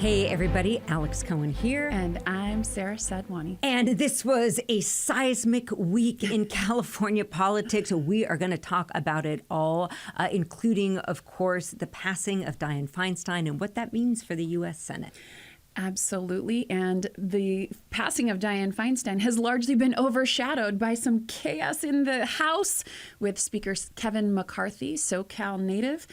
Hey everybody, Alex Cohen here. And I'm Sara Sadhwani. And this was a seismic week in California politics. We are going to talk about it all, including, of course, the passing of Dianne Feinstein and what that means for the U.S. Senate. Absolutely. And the passing of Dianne Feinstein has largely been overshadowed by some chaos in the House, with Speaker Kevin McCarthy, SoCal native,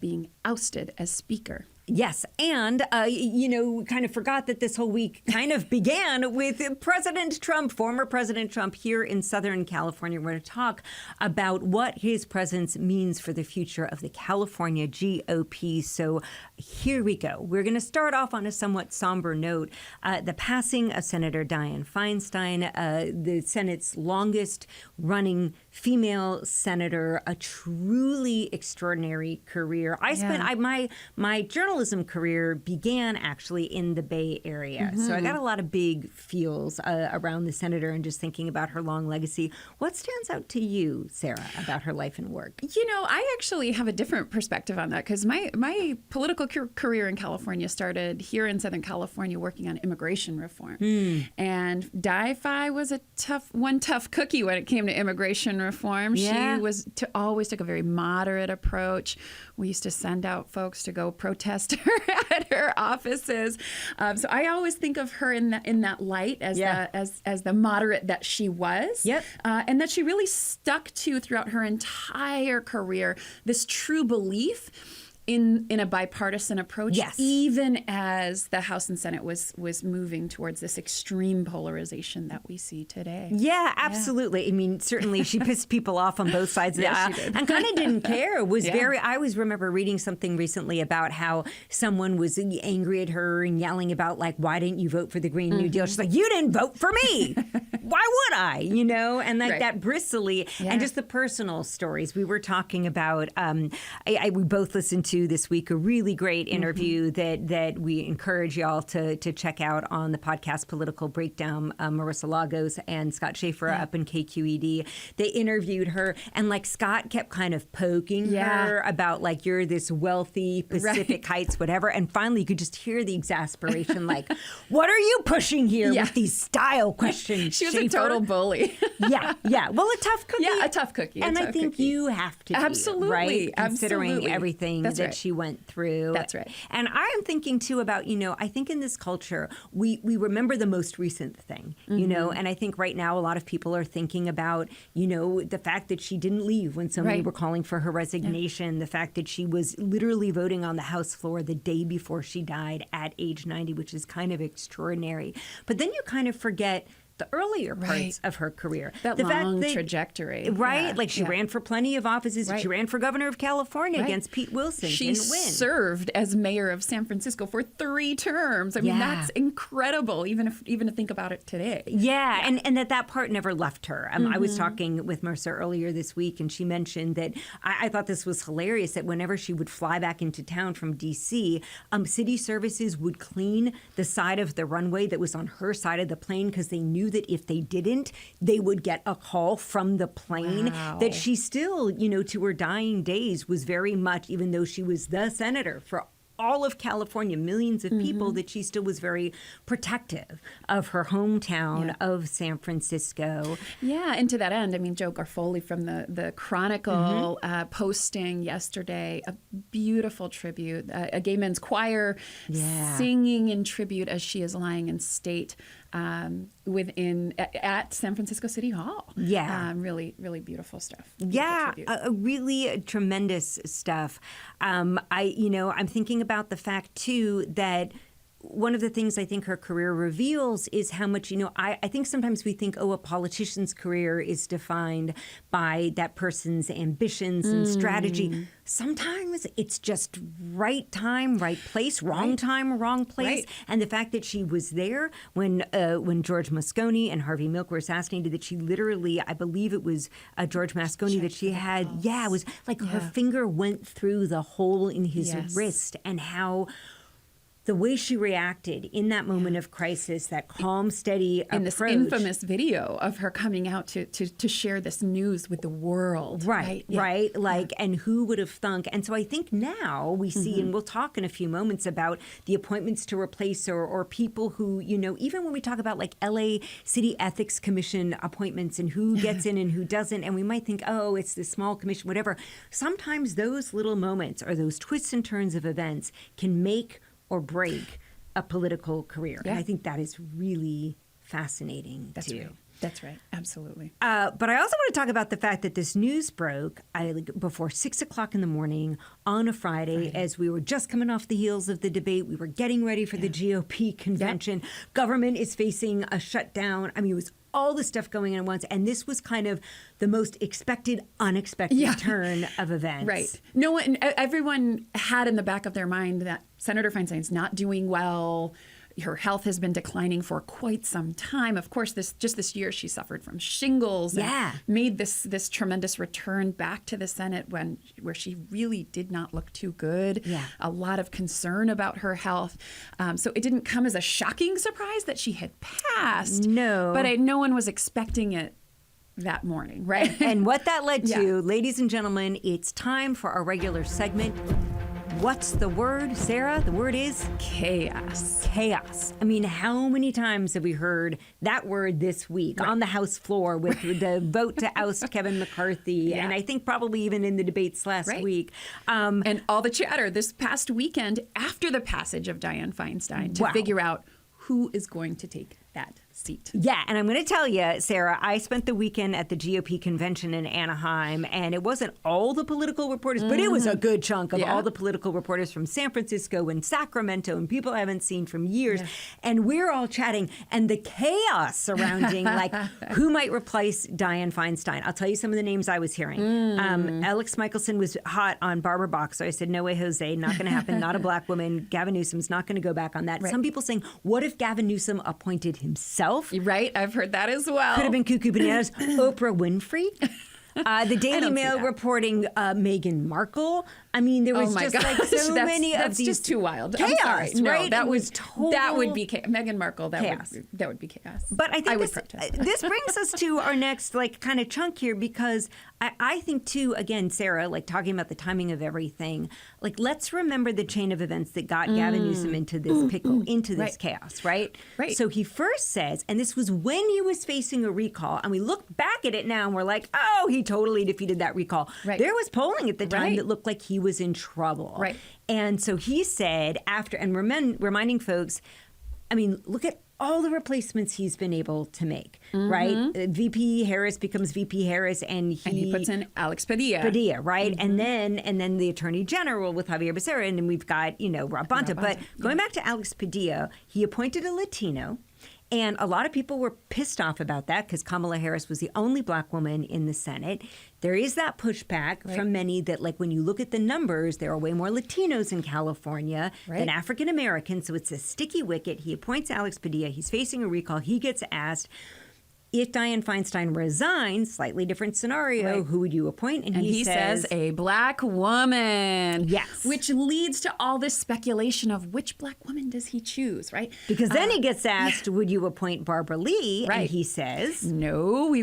being ousted as Speaker. Yes. And, kind of forgot that this whole week kind of began with President Trump, former President Trump, here in Southern California. We're going to talk about what his presence means for the future of the California GOP. So here we go. We're going to start off on a somewhat somber note. The passing of Senator Dianne Feinstein, the Senate's longest running female senator, a truly extraordinary career. I spent my journalism career began actually in the Bay Area. So I got a lot of big feels around the senator and just thinking about her long legacy. What stands out to you, Sara, about her life and work? You know, I actually have a different perspective on that because my political career in California started here in Southern California working on immigration reform. And DiFi was a tough cookie when it came to immigration reform. Yeah. She always took a very moderate approach. We used to send out folks to go protest her at her offices. So I always think of her in that light as the moderate that she was. Yep. And that she really stuck to throughout her entire career, this true belief in a bipartisan approach, even as the House and Senate was moving towards this extreme polarization that we see today. Yeah, absolutely. I mean, certainly she pissed people off on both sides of the aisle and kind of didn't care. I always remember reading something recently about how someone was angry at her and yelling about, like, why didn't you vote for the Green New Deal? She's like, you didn't vote for me. Why would I? You know, and like that bristly and just the personal stories. We were talking about, we both listened to this week a really great interview that we encourage y'all to check out on the podcast Political Breakdown. Marissa Lagos and Scott Schaefer up in KQED. They interviewed her, and like Scott kept kind of poking her about, like, you're this wealthy Pacific Heights whatever, and finally you could just hear the exasperation, like, what are you pushing here with these style questions? She was a total bully. Well, a tough cookie. Yeah, a tough cookie. And I think you have to be, right? Considering everything that she went through. That's right. And I am thinking, too, about, I think in this culture, we remember the most recent thing, and I think right now a lot of people are thinking about, the fact that she didn't leave when so many were calling for her resignation, the fact that she was literally voting on the House floor the day before she died at age 90, which is kind of extraordinary. But then you kind of forget the earlier parts of her career. The long trajectory. Right? Yeah, like she ran for plenty of offices. She ran for governor of California against Pete Wilson. She served as mayor of San Francisco for 3 terms. I mean, that's incredible, even to think about it today. Yeah. And that part never left her. I was talking with Marissa earlier this week, and she mentioned that I thought this was hilarious, that whenever she would fly back into town from D.C., city services would clean the side of the runway that was on her side of the plane because they knew that if they didn't, they would get a call from the plane. That she still, to her dying days was very much, even though she was the senator for all of California, millions of people, that she still was very protective of her hometown of San Francisco. Yeah, and to that end, I mean, Joe Garofoli from the Chronicle posting yesterday a beautiful tribute, a gay men's choir singing in tribute as she is lying in state at San Francisco City Hall. Really, really beautiful stuff. Really tremendous stuff. I'm thinking about the fact too that one of the things I think her career reveals is how much, I think sometimes we think, a politician's career is defined by that person's ambitions and strategy. Sometimes it's just right time, right place, wrong time, wrong place. And the fact that she was there when George Moscone and Harvey Milk were assassinated, that she literally, I believe it was George Moscone that she had, it was like her finger went through the hole in his wrist, and how the way she reacted in that moment of crisis, that calm, steady approach. And this infamous video of her coming out to share this news with the world. Right. Like, and who would have thunk? And so I think now we see, and we'll talk in a few moments about the appointments to replace her, or people who, you know, even when we talk about like LA City Ethics Commission appointments and who gets in and who doesn't, and we might think, oh, it's this small commission, whatever. Sometimes those little moments or those twists and turns of events can make or break a political career. Yeah. And I think that is really fascinating too. Right. That's right. Absolutely. But I also want to talk about the fact that this news broke before 6 o'clock in the morning on a Friday, as we were just coming off the heels of the debate. We were getting ready for the GOP convention. Yep. Government is facing a shutdown. I mean, it was all the stuff going on at once. And this was kind of the most expected, unexpected turn of events. Right. No one, everyone had in the back of their mind that Senator Feinstein's not doing well. Her health has been declining for quite some time. Of course, this year she suffered from shingles and made this tremendous return back to the Senate where she really did not look too good. Yeah. A lot of concern about her health. So it didn't come as a shocking surprise that she had passed. No. But no one was expecting it that morning, right? And what that led to, ladies and gentlemen, it's time for our regular segment. What's the word, Sarah? The word is chaos. Chaos. I mean, how many times have we heard that word this week on the House floor with the vote to oust Kevin McCarthy? And I think probably even in the debates last week. And all the chatter this past weekend after the passage of Dianne Feinstein to figure out who is going to take that seat. Yeah, and I'm going to tell you, Sarah, I spent the weekend at the GOP convention in Anaheim, and it wasn't all the political reporters, but it was a good chunk of all the political reporters from San Francisco and Sacramento and people I haven't seen from years. And we're all chatting, and the chaos surrounding, like, who might replace Dianne Feinstein. I'll tell you some of the names I was hearing. Alex Michelson was hot on Barbara Boxer. I said, no way, Jose, not going to happen. Not a black woman. Gavin Newsom's not going to go back on that. Some people saying, what if Gavin Newsom appointed himself? Right, I've heard that as well. Could have been cuckoo bananas. Oprah Winfrey. The Daily Mail reporting Meghan Markle. I mean, there was just like so many of these. That's just too wild. Chaos, I'm sorry. No, right? That was total. That would be Meghan Markle. That would be chaos. But I think this brings us to our next like kind of chunk here, because I think too, again, Sarah, like talking about the timing of everything. Like, let's remember the chain of events that got Gavin Newsom into this pickle, into this chaos, right? Right. So he first says, and this was when he was facing a recall, and we look back at it now and we're like, oh, he totally defeated that recall. Right. There was polling at the time that looked like he was in trouble. Right. And so he said after, and reminding folks, I mean, look at all the replacements he's been able to make, right? VP Harris becomes VP Harris, and he puts in Alex Padilla. Padilla, right? And then the Attorney General with Javier Becerra, and then we've got, Rob Bonta. But going back to Alex Padilla, he appointed a Latino. And a lot of people were pissed off about that because Kamala Harris was the only black woman in the Senate. There is that pushback from many that, like, when you look at the numbers, there are way more Latinos in California than African Americans. So it's a sticky wicket. He appoints Alex Padilla. He's facing a recall. He gets asked, if Dianne Feinstein resigns, slightly different scenario, who would you appoint? And he says a black woman. Yes. Which leads to all this speculation of which black woman does he choose, right? Because then he gets asked, would you appoint Barbara Lee? Right. And he says, no,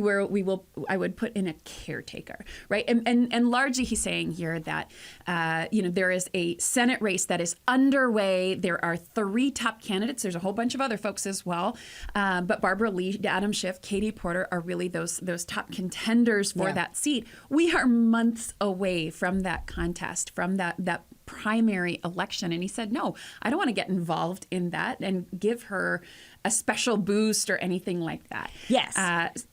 I would put in a caretaker, right? And largely he's saying here that, there is a Senate race that is underway. There are 3 top candidates. There's a whole bunch of other folks as well. But Barbara Lee, Adam Schiff, Katie Porter are really those top contenders for that seat. We are months away from that contest, from that primary election. And he said, no, I don't want to get involved in that and give her a special boost or anything like that. Yes.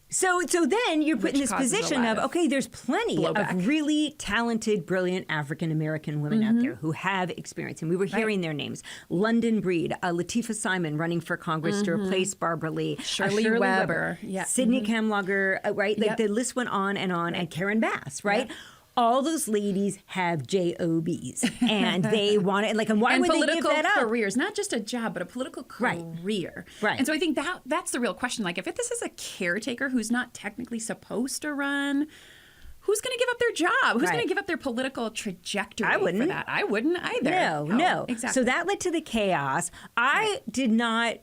So then you're put in this position of, okay, there's plenty of really talented, brilliant African-American women out there who have experience. And we were hearing their names. London Breed, Latifah Simon running for Congress to replace Barbara Lee. Shirley Weber. Sydney Kamlager, right? Like the list went on, and Karen Bass, right? All those ladies have JOBs, and they want it. And why would they give that up? Careers, not just a job, but a political career. Right. And so I think that's the real question. Like, if this is a caretaker who's not technically supposed to run, who's going to give up their job? Who's going to give up their political trajectory I wouldn't. for that? I wouldn't either. No. Exactly. So that led to the chaos. I did not...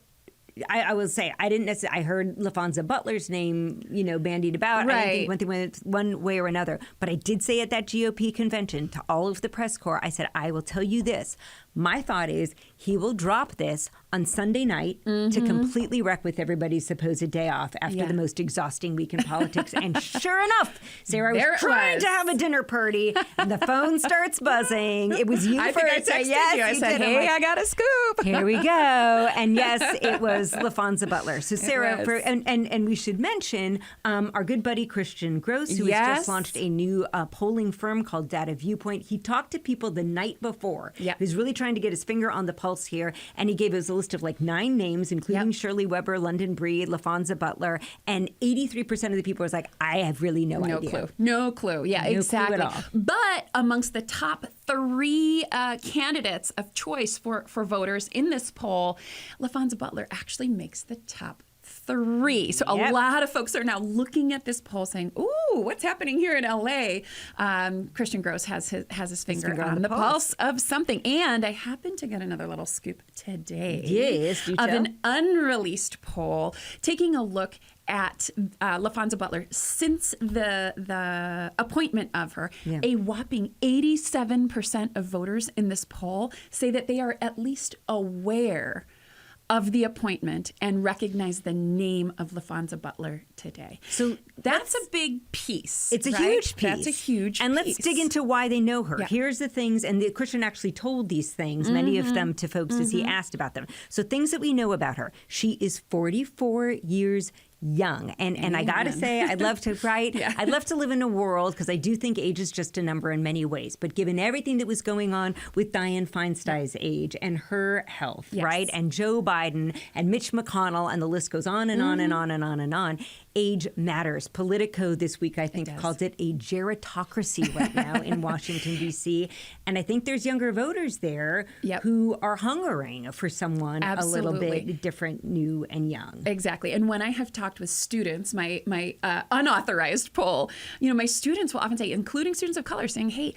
I will say I didn't necessarily. I heard Laphonza Butler's name, bandied about. Right. I didn't think one thing went one way or another. But I did say at that GOP convention to all of the press corps, I said, I will tell you this. My thought is he will drop this on Sunday night to completely wreck with everybody's supposed day off after the most exhausting week in politics. And sure enough, Sarah was trying to have a dinner party, and the phone starts buzzing. It was you I first. think I texted you. I said, hey, I got a scoop. Here we go. And yes, it was Laphonza Butler. So Sarah, and we should mention our good buddy Christian Gross, who has just launched a new polling firm called Data Viewpoint. He talked to people the night before. He was really trying to get his finger on the pulse here, and he gave us a list of like 9 names, including Shirley Weber, London Breed, Laphonza Butler, and 83% of the people was like, I have really no idea. No clue. Yeah, no exactly. Clue at all. But amongst the top 3 candidates of choice for voters in this poll, Laphonza Butler actually makes the top 3. So a lot of folks are now looking at this poll saying, ooh, what's happening here in LA? Christian Gross has his finger on the pulse of something. And I happened to get another little scoop today of an unreleased poll taking a look at Laphonza Butler since the appointment of her. A whopping 87% of voters in this poll say that they are at least aware of the appointment and recognize the name of Laphonza Butler today. So that's a big piece. It's a huge piece. That's a huge piece. And let's dig into why they know her. Here's the things, and Christian actually told these things, many of them to folks as he asked about them. So things that we know about her. She is 44 years young. And I got to say, I'd love to write. I'd love to live in a world, because I do think age is just a number in many ways. But given everything that was going on with Dianne Feinstein's age and her health, right? And Joe Biden and Mitch McConnell, and the list goes on and on and on and on and on. Age matters. Politico this week, I think, called it a gerontocracy right now in Washington, D.C. And I think there's younger voters there who are hungering for someone a little bit different, new, and young. Exactly. And when I have talked with students, my unauthorized poll, my students will often say, including students of color, saying, hey,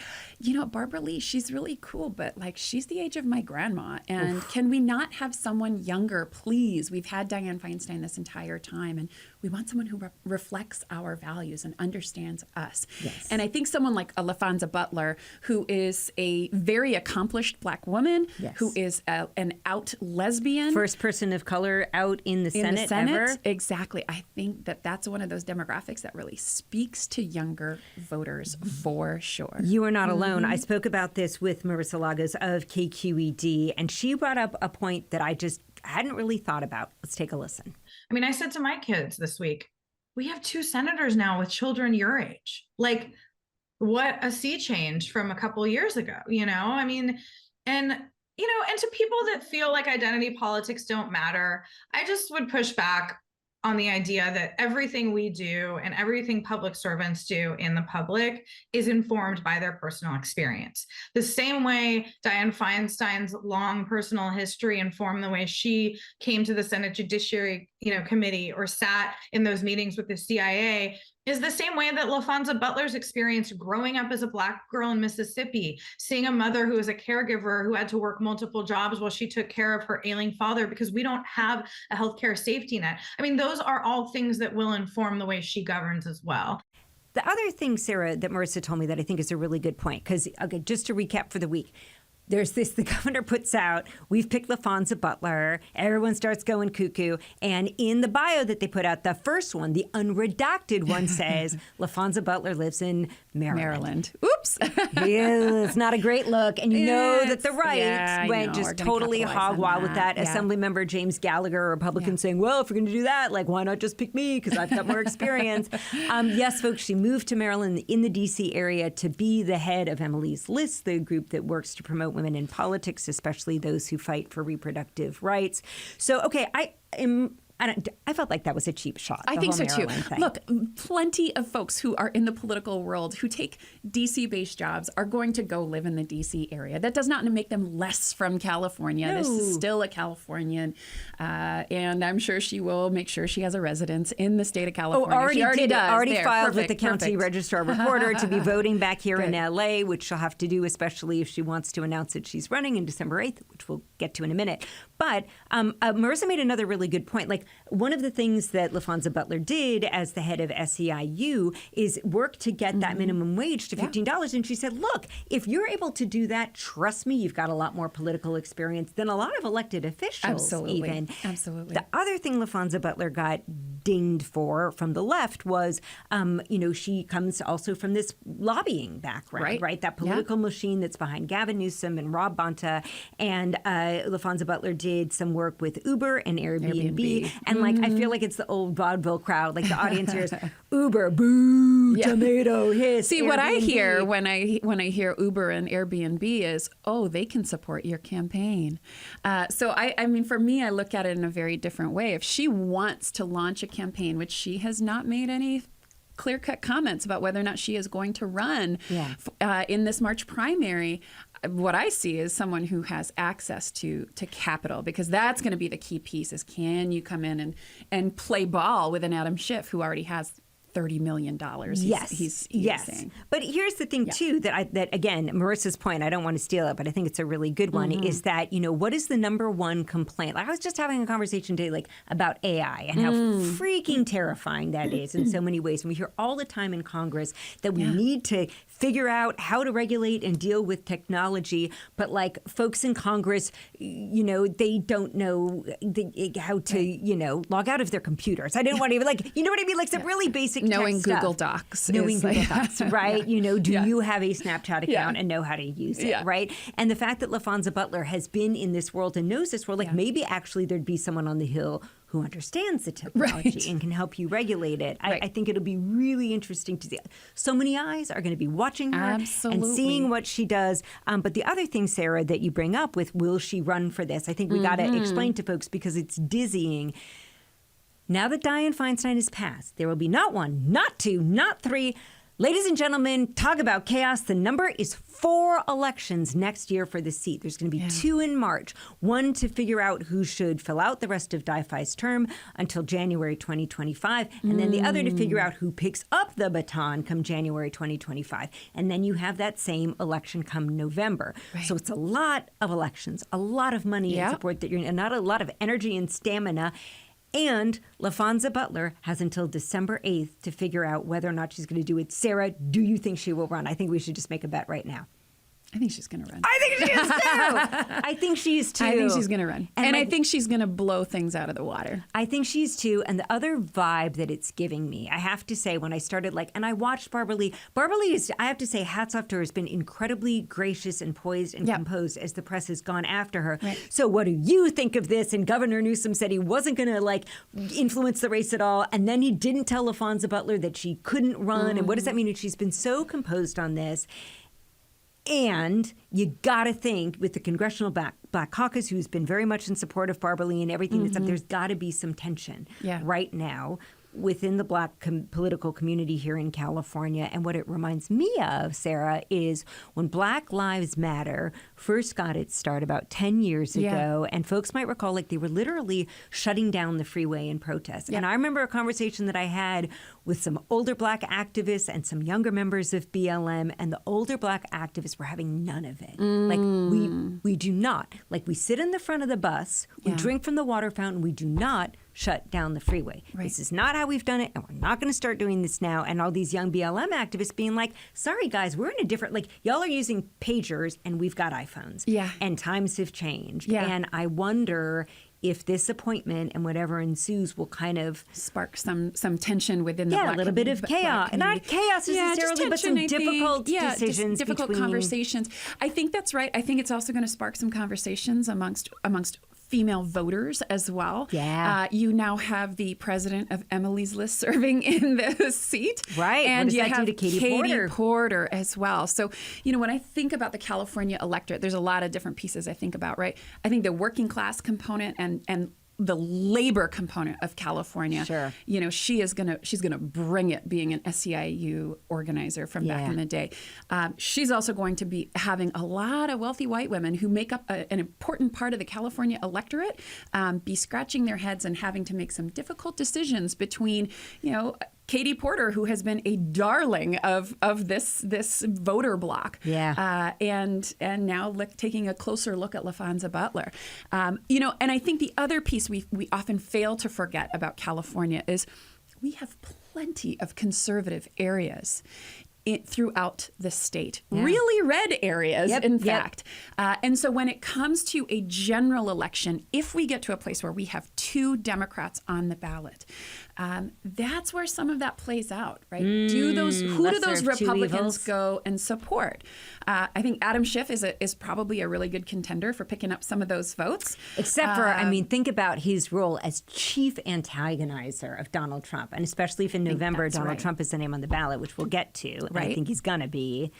Barbara Lee, she's really cool, but like she's the age of my grandma. And can we not have someone younger, please? We've had Dianne Feinstein this entire time, and we want someone who reflects our values and understands us. And I think someone like a Laphonza Butler, who is a very accomplished Black woman, who is an out lesbian. First person of color out in the Senate ever. Exactly. I think that's one of those demographics that really speaks to younger voters for sure. You are not alone. I spoke about this with Marissa Lagos of KQED, and she brought up a point that I just hadn't really thought about. Let's take a listen. I mean, I said to my kids this week, we have 2 senators now with children your age. Like, what a sea change from a couple years ago, I mean, and to people that feel like identity politics don't matter, I just would push back on the idea that everything we do and everything public servants do in the public is informed by their personal experience. The same way Dianne Feinstein's long personal history informed the way she came to the Senate Judiciary, Committee, or sat in those meetings with the CIA, is the same way that Laphonza Butler's experience growing up as a Black girl in Mississippi, seeing a mother who was a caregiver who had to work multiple jobs while she took care of her ailing father because we don't have a healthcare safety net. I mean, those are all things that will inform the way she governs as well. The other thing, Sarah, that Marissa told me that I think is a really good point, because, just to recap for the week, there's this, the governor puts out, we've picked Laphonza Butler, everyone starts going cuckoo, and in the bio that they put out, the first one, the unredacted one, says, Laphonza Butler lives in Maryland. Oops. It's not a great look, and you know that the right went just totally hog wild with that. Assemblymember James Gallagher, a Republican, saying, well, if you're going to do that, like, why not just pick me, because I've got more experience. Yes, folks, she moved to Maryland in the D.C. area to be the head of Emily's List, the group that works to promote women in politics, especially those who fight for reproductive rights. So, okay, I am I felt like that was a cheap shot. I think so too. Thing. Look, plenty of folks who are in the political world who take DC-based jobs are going to go live in the DC area. That does not make them less from California. No. This is still a Californian, and I'm sure she will make sure she has a residence in the state of California. She already does. Already there. filed Perfect. with the county registrar reporter to be voting back here in LA, which she'll have to do, especially if she wants to announce that she's running in December 8th, which we'll get to in a minute. But Marissa made another really good point. Like, one of the things that Laphonza Butler did as the head of SEIU is work to get that minimum wage to $15. And she said, look, if you're able to do that, trust me, you've got a lot more political experience than a lot of elected officials. Absolutely. The other thing Laphonza Butler got dinged for from the left was, she comes also from this lobbying background, right? That political machine that's behind Gavin Newsom and Rob Bonta. And Laphonza Butler did some work with Uber and Airbnb. And I feel like it's the old vaudeville crowd. Like, the audience hears Uber, boo, tomato, hiss. See, Airbnb. what I hear when I hear Uber and Airbnb is, oh, they can support your campaign. So I mean, for me, I look at it in a very different way. If she wants to launch a campaign, which she has not made any clear-cut comments about whether or not she is going to run in this March primary, what I see is someone who has access to capital, because that's going to be the key piece is, can you come in and play ball with an Adam Schiff who already has $30 million. He's saying. But here's the thing, too, that again, Marissa's point, I don't want to steal it, but I think it's a really good one, is that, what is the number one complaint? Like, I was just having a conversation today, about AI and how freaking terrifying that is in so many ways. And we hear all the time in Congress that we need to figure out how to regulate and deal with technology. But folks in Congress, they don't know how to, log out of their computers. I didn't want to even you know what I mean? Some really basic knowing tech Google stuff. Docs. Knowing Google Docs, right? Do you have a Snapchat account and know how to use it, right? And the fact that Laphonza Butler has been in this world and knows this world, maybe actually there'd be someone on the Hill who understands the technology and can help you regulate it. I think it'll be really interesting to see. So many eyes are going to be watching her and seeing what she does. But the other thing, Sarah, that you bring up with will she run for this, I think we got to explain to folks, because it's dizzying. Now that Dianne Feinstein is passed, there will be not one, not two, not three. Ladies and gentlemen, talk about chaos. The number is 4 elections next year for the seat. There's going to be 2 in March. One to figure out who should fill out the rest of DiFi's term until January 2025. And then the other to figure out who picks up the baton come January 2025. And then you have that same election come November. So it's a lot of elections, a lot of money and support that and not a lot of energy and stamina. And Laphonza Butler has until December 8th to figure out whether or not she's going to do it. Sarah, do you think she will run? I think we should just make a bet right now. I think she's going to run. I think she is, too. I think she is, too. I think she's going to run. And I think she's going to blow things out of the water. I think she's, too. And the other vibe that it's giving me, I have to say, when I started, and I watched Barbara Lee. Barbara Lee is, I have to say, hats off to her, has been incredibly gracious and poised and composed as the press has gone after her. So what do you think of this? And Governor Newsom said he wasn't going to, influence the race at all. And then he didn't tell Laphonza Butler that she couldn't run. And what does that mean? And she's been so composed on this. And you got to think, with the Congressional Black Caucus, who's been very much in support of Barbara Lee and everything that's up, there's got to be some tension right now within the Black political community here in California. And what it reminds me of, Sarah, is when Black Lives Matter first got its start about 10 years ago, and folks might recall, they were literally shutting down the freeway in protest. And I remember a conversation that I had with some older Black activists and some younger members of BLM, and the older Black activists were having none of it. We do not. We sit in the front of the bus, we drink from the water fountain, we do not shut down the freeway. This is not how we've done it, and we're not going to start doing this now. And all these young BLM activists being like, sorry, guys, we're in a different, y'all are using pagers, and we've got iPhones. And times have changed. And I wonder if this appointment and whatever ensues will kind of spark some tension within the Black a little bit of chaos. Not chaos necessarily, but some difficult decisions. Difficult conversations. I think that's right. I think it's also going to spark some conversations amongst female voters as well. You now have the president of Emily's List serving in the seat. And you have Katie Porter as well. So, when I think about the California electorate, there's a lot of different pieces I think about, right? I think the working class component and the labor component of California. Sure. You know, she's gonna bring it, being an SEIU organizer from back in the day. She's also going to be having a lot of wealthy white women who make up an important part of the California electorate be scratching their heads and having to make some difficult decisions between, you know, Katie Porter, who has been a darling of this voter bloc, and now taking a closer look at Laphonza Butler, you know. And I think the other piece we often fail to forget about California is we have plenty of conservative areas throughout the state, really red areas, in fact. And so when it comes to a general election, if we get to a place where we have 2 Democrats on the ballot, that's where some of that plays out, right? Who do those Republicans go and support? I think Adam Schiff is probably a really good contender for picking up some of those votes. Except for, I mean, think about his role as chief antagonizer of Donald Trump, and especially if in November Donald Trump is the name on the ballot, which we'll get to. Right. I think he's going to be.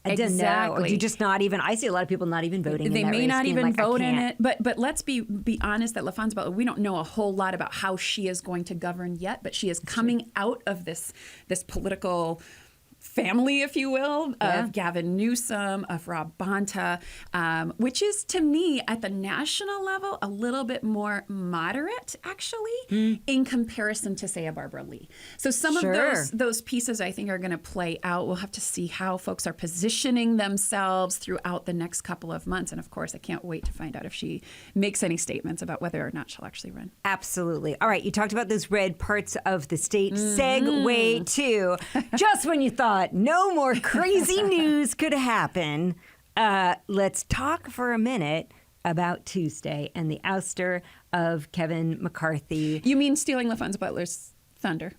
I don't know. Or do you just not even? I see a lot of people not even voting. They in that may race, not even like, vote in it. But let's be honest that Laphonza Butler, we don't know a whole lot about how she is going to govern yet. But she is coming out of this political family, if you will, of Gavin Newsom, of Rob Bonta, which is, to me, at the national level, a little bit more moderate, actually, in comparison to, say, a Barbara Lee. So some of those pieces, I think, are going to play out. We'll have to see how folks are positioning themselves throughout the next couple of months. And, of course, I can't wait to find out if she makes any statements about whether or not she'll actually run. Absolutely. All right, you talked about those red parts of the state. Segue to just when you thought no more crazy news could happen, let's talk for a minute about Tuesday and the ouster of Kevin McCarthy. You mean stealing Laphonza Butler's thunder?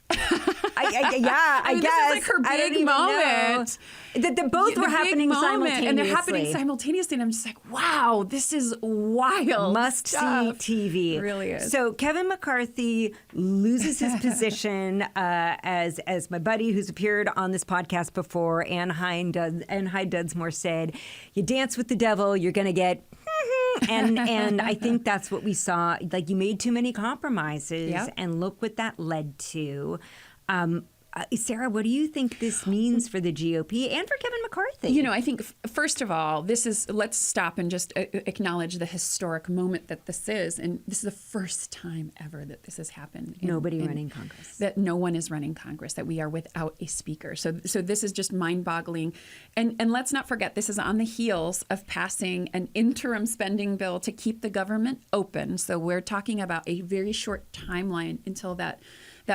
I guess. This is like her big moment. That both were happening simultaneously. And they're happening simultaneously. And I'm just like, wow, this is wild. Must-see TV. It really is. So Kevin McCarthy loses his position as my buddy who's appeared on this podcast before, Anaheim Dudsmore, said, you dance with the devil, you're going to get... and I think that's what we saw. Like, you made too many compromises, and look what that led to. Sara, what do you think this means for the GOP and for Kevin McCarthy? You know, I think, first of all, let's stop and just acknowledge the historic moment that this is. And this is the first time ever that this has happened. Nobody running Congress. That no one is running Congress, that we are without a speaker. So this is just mind-boggling. And let's not forget, this is on the heels of passing an interim spending bill to keep the government open. So we're talking about a very short timeline until that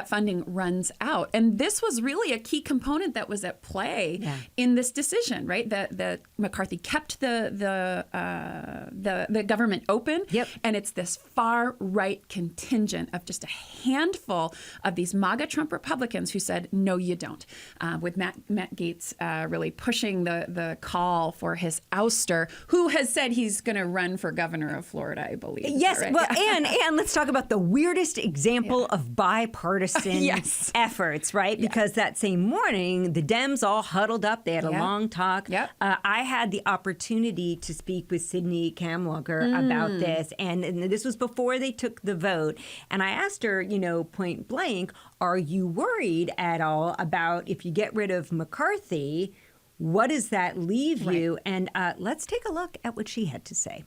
funding runs out. And this was really a key component that was at play in this decision, right? That McCarthy kept the government open. And it's this far right contingent of just a handful of these MAGA Trump Republicans who said, no, you don't. With Matt Gaetz really pushing the call for his ouster, who has said he's going to run for governor of Florida, I believe. Yes, right? Well, and let's talk about the weirdest example of bipartisan efforts, right? Because that same morning, the Dems all huddled up. They had a long talk. I had the opportunity to speak with Sydney Kamlager about this, and this was before they took the vote. And I asked her, point blank, are you worried at all about if you get rid of McCarthy, what does that leave you? And let's take a look at what she had to say.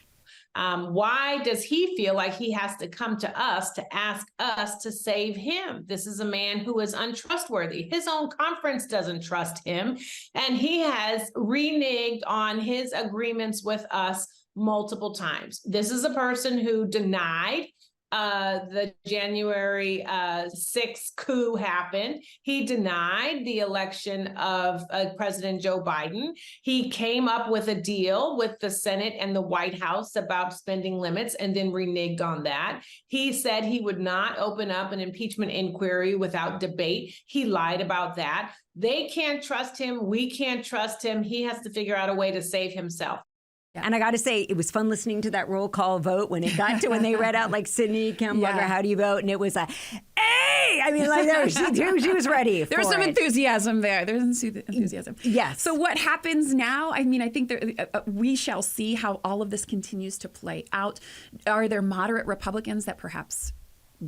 Why does he feel like he has to come to us to ask us to save him? This is a man who is untrustworthy. His own conference doesn't trust him, and he has reneged on his agreements with us multiple times. This is a person who denied the January 6th coup happened. He denied the election of President Joe Biden. He came up with a deal with the Senate and the White House about spending limits and then reneged on that. He said he would not open up an impeachment inquiry without debate. He lied about that. They can't trust him. We can't trust him. He has to figure out a way to save himself. And I got to say, it was fun listening to that roll call vote when it got to when they read out like Sydney Kemblugger, how do you vote? And it was a, hey! I mean, like she was ready. There was some enthusiasm there. There's enthusiasm. Yes. So what happens now? I mean, I think we shall see how all of this continues to play out. Are there moderate Republicans that perhaps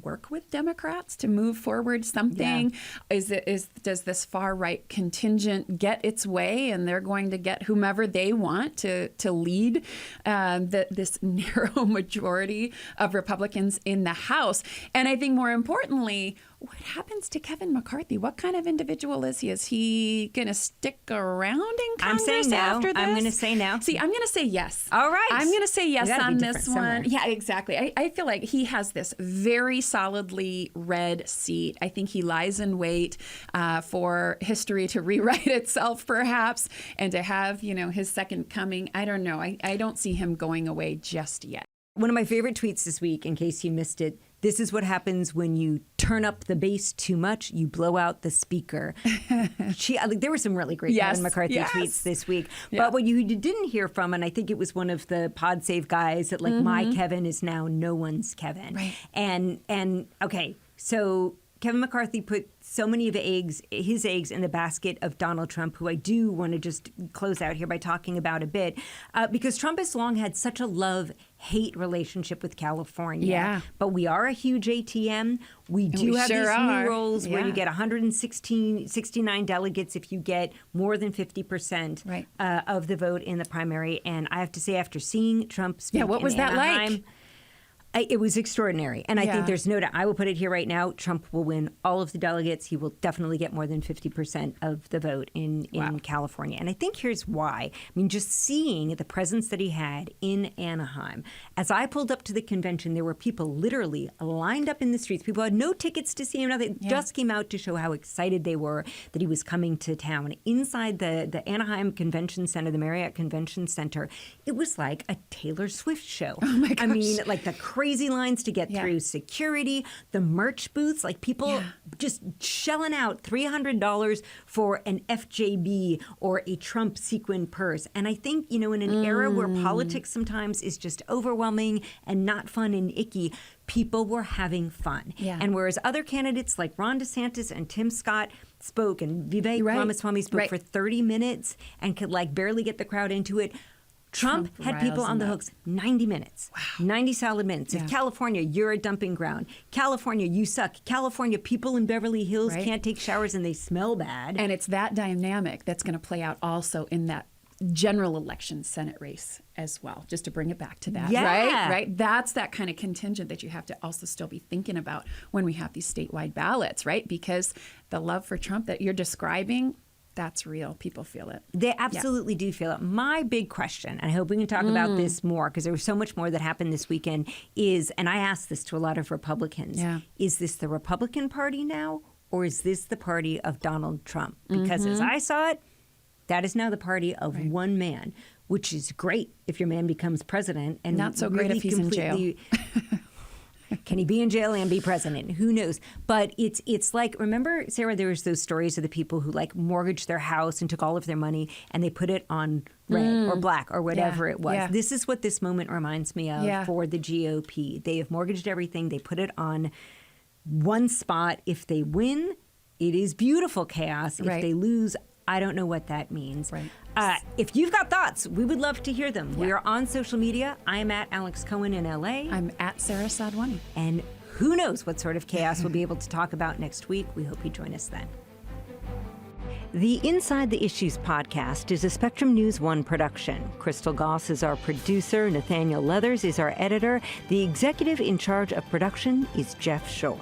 work with Democrats to move forward something? Does this far right contingent get its way, and they're going to get whomever they want to lead this narrow majority of Republicans in the House? And I think more importantly, what happens to Kevin McCarthy? What kind of individual is he? Is he going to stick around in Congress I'm saying no. after this? I'm going to say no. See, I'm going to say yes. All right. I'm going to say yes on this one. Somewhere. Yeah, exactly. I feel like he has this very solidly red seat. I think he lies in wait for history to rewrite itself, perhaps, and to have, his second coming. I don't know. I don't see him going away just yet. One of my favorite tweets this week, in case you missed it, this is what happens when you turn up the bass too much, you blow out the speaker. There were some really great Kevin McCarthy tweets this week. Yeah. But what you didn't hear from, and I think it was one of the Pod Save guys, that my Kevin is now no one's Kevin. Right. And okay, so Kevin McCarthy put so many of his eggs in the basket of Donald Trump, who I do want to just close out here by talking about a bit, because Trump has long had such a love-hate relationship with California. Yeah. But we are a huge ATM. We do have these new rolls where you get 69 delegates if you get more than 50% of the vote in the primary. And I have to say, after seeing Trump speak what was that Anaheim, like? It was extraordinary. And I think there's no doubt, I will put it here right now, Trump will win all of the delegates. He will definitely get more than 50% of the vote in California. And I think here's why. I mean, just seeing the presence that he had in Anaheim. As I pulled up to the convention, there were people literally lined up in the streets. People had no tickets to see him. They just came out to show how excited they were that he was coming to town. Inside the Anaheim Convention Center, the Marriott Convention Center, it was like a Taylor Swift show. Oh my gosh. I mean, like the crazy lines to get through, security, the merch booths, like people just shelling out $300 for an FJB or a Trump sequin purse. And I think, in an era where politics sometimes is just overwhelming and not fun and icky, people were having fun. Yeah. And whereas other candidates like Ron DeSantis and Tim Scott spoke, and Vivek Ramaswamy spoke for 30 minutes and could barely get the crowd into it, Trump had people on the hooks 90 minutes, 90 solid minutes. If California, you're a dumping ground. California, you suck. California, people in Beverly Hills can't take showers and they smell bad. And it's that dynamic that's going to play out also in that general election Senate race as well, just to bring it back to that, right? That's that kind of contingent that you have to also still be thinking about when we have these statewide ballots, right? Because the love for Trump that you're describing, that's real. People feel it. They absolutely do feel it. My big question, and I hope we can talk about this more because there was so much more that happened this weekend, is, and I asked this to a lot of Republicans, is this the Republican Party now, or is this the party of Donald Trump? Because as I saw it, that is now the party of one man, which is great if your man becomes president. And not so great if he's in jail. Can he be in jail and be president? Who knows? But it's like, remember, Sarah, there was those stories of the people who mortgaged their house and took all of their money and they put it on red or black or whatever it was. Yeah. This is what this moment reminds me of for the GOP. They have mortgaged everything. They put it on one spot. If they win, it is beautiful chaos. If they lose, I don't know what that means. Right. If you've got thoughts, we would love to hear them. We are on social media. I'm at Alex Cohen in LA. I'm at Sara Sadhwani. And who knows what sort of chaos we'll be able to talk about next week. We hope you join us then. The Inside the Issues podcast is a Spectrum News One production. Crystal Goss is our producer. Nathaniel Leathers is our editor. The executive in charge of production is Jeff Shore.